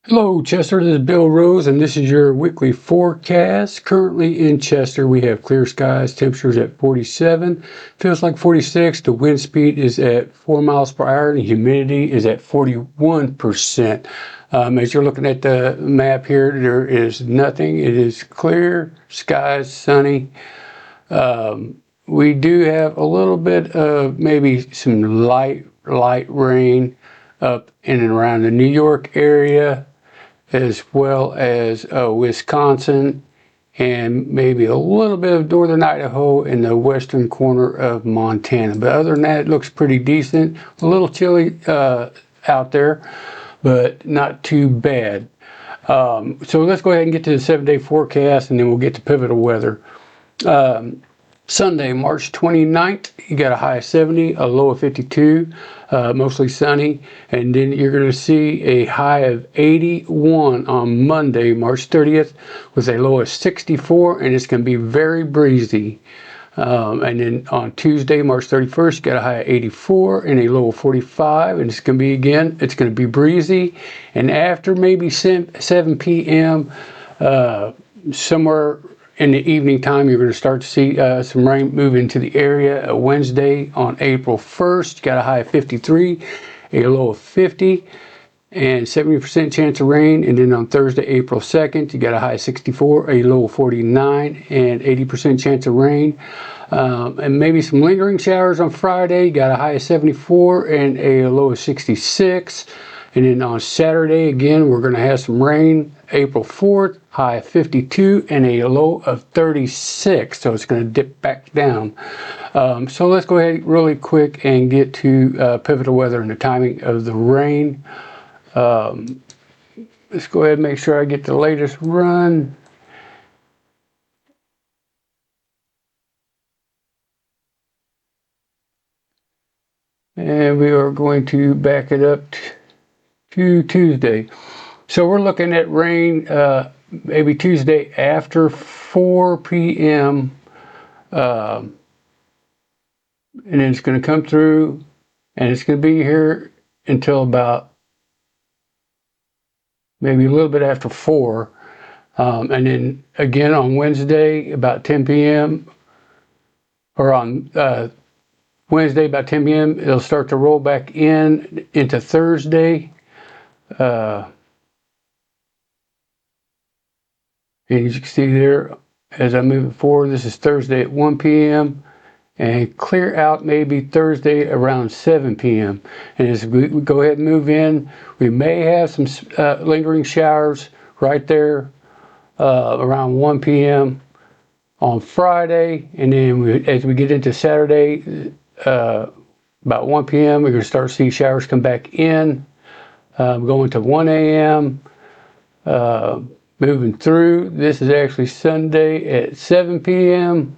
Hello, Chester. This is Bill Rose, and this is your weekly forecast. Currently in Chester, we have clear skies, temperatures at 47, feels like 46. The wind speed is at 4 miles per hour, and the humidity is at 41%. As you're looking at the map here, there is nothing. It is clear skies, sunny. We do have a little bit of maybe some light rain up in and around the New York area, as well as Wisconsin, and maybe a little bit of northern Idaho in the western corner of Montana. But other than that, it looks pretty decent. A little chilly out there, but not too bad. So let's go ahead and get to the 7-day forecast, and then we'll get to pivotal weather. Sunday, March 29th, you got a high of 70, a low of 52, mostly sunny. And then you're going to see a high of 81 on Monday, March 30th, with a low of 64, and it's going to be very breezy. And then on Tuesday, March 31st, you got a high of 84 and a low of 45, and it's going to be, again, it's going to be breezy. And after maybe 7 p.m., somewhere in the evening time, you're going to start to see some rain move into the area. Wednesday on April 1st, you got a high of 53, a low of 50, and 70% chance of rain. And then on Thursday, April 2nd, you got a high of 64, a low of 49, and 80% chance of rain. And maybe some lingering showers on Friday. You got a high of 74 and a low of 66. And then on Saturday, again, we're going to have some rain. April 4th, high of 52 and a low of 36. So it's going to dip back down. So let's go ahead really quick and get to pivotal weather and the timing of the rain. Let's go ahead and make sure I get the latest run. And we are going to back it up to Tuesday. So we're looking at rain maybe Tuesday after 4 p.m. And then it's going to come through, and it's going to be here until about maybe a little bit after 4. And then again on Wednesday about 10 p.m. or on Wednesday about 10 p.m. it'll start to roll back into Thursday. And as you can see there, as I move it forward, this is Thursday at 1 p.m. and clear out maybe Thursday around 7 p.m. And as we go ahead and move in, we may have some lingering showers right there around 1 p.m. on Friday. And then as we get into Saturday, about 1 p.m., we're going to start to see showers come back in, going to 1 a.m., moving through. This is actually Sunday at 7 p.m.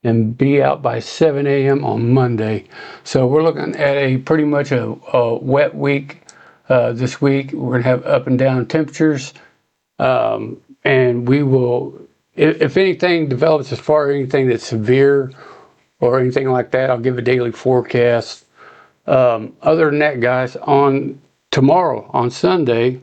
and be out by 7 a.m. on Monday. So we're looking at a pretty much a wet week this week. We're going to have up and down temperatures. And we will, if anything develops as far as anything that's severe or anything like that, I'll give a daily forecast. Other than that, guys, on tomorrow, on Sunday,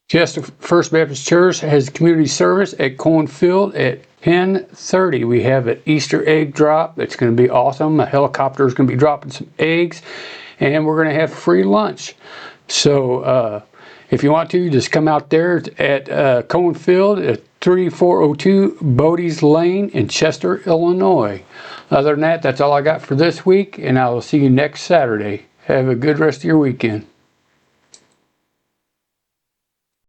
Chester First Baptist Church has community service at Cohen Field at 10:30. We have an Easter egg drop. It's going to be awesome. A helicopter is going to be dropping some eggs, and we're going to have free lunch. So if you want to, just come out there at Cohen Field at 3402 Bodie's Lane in Chester, Illinois. Other than that, that's all I got for this week, and I will see you next Saturday. Have a good rest of your weekend.